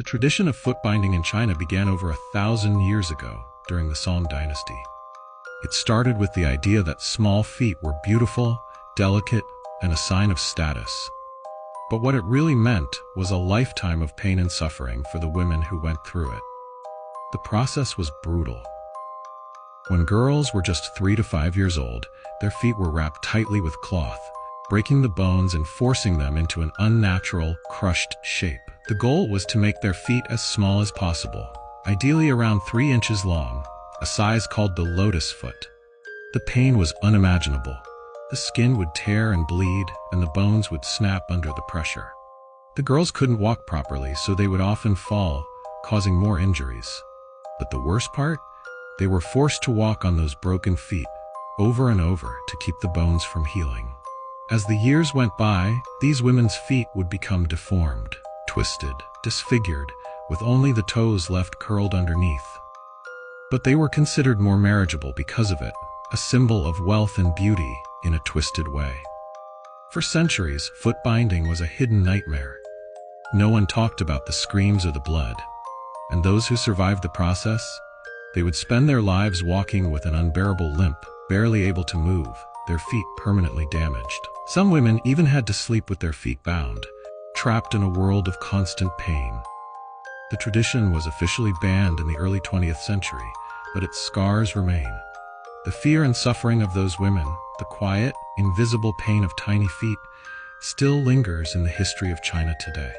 The tradition of foot binding in China began over 1,000 years ago, during the Song dynasty. It started with the idea that small feet were beautiful, delicate, and a sign of status. But what it really meant was a lifetime of pain and suffering for the women who went through it. The process was brutal. When girls were just 3 to 5 years old, their feet were wrapped tightly with cloth, breaking the bones and forcing them into an unnatural, crushed shape. The goal was to make their feet as small as possible, ideally around 3 inches long, a size called the lotus foot. The pain was unimaginable. The skin would tear and bleed, and the bones would snap under the pressure. The girls couldn't walk properly, so they would often fall, causing more injuries. But the worst part? They were forced to walk on those broken feet, over and over, to keep the bones from healing. As the years went by, these women's feet would become deformed, twisted, disfigured, with only the toes left curled underneath. But they were considered more marriageable because of it, a symbol of wealth and beauty in a twisted way. For centuries, foot binding was a hidden nightmare. No one talked about the screams or the blood. And those who survived the process, they would spend their lives walking with an unbearable limp, barely able to move, their feet permanently damaged. Some women even had to sleep with their feet bound, trapped in a world of constant pain. The tradition was officially banned in the early 20th century, but its scars remain. The fear and suffering of those women, the quiet, invisible pain of tiny feet, still lingers in the history of China today.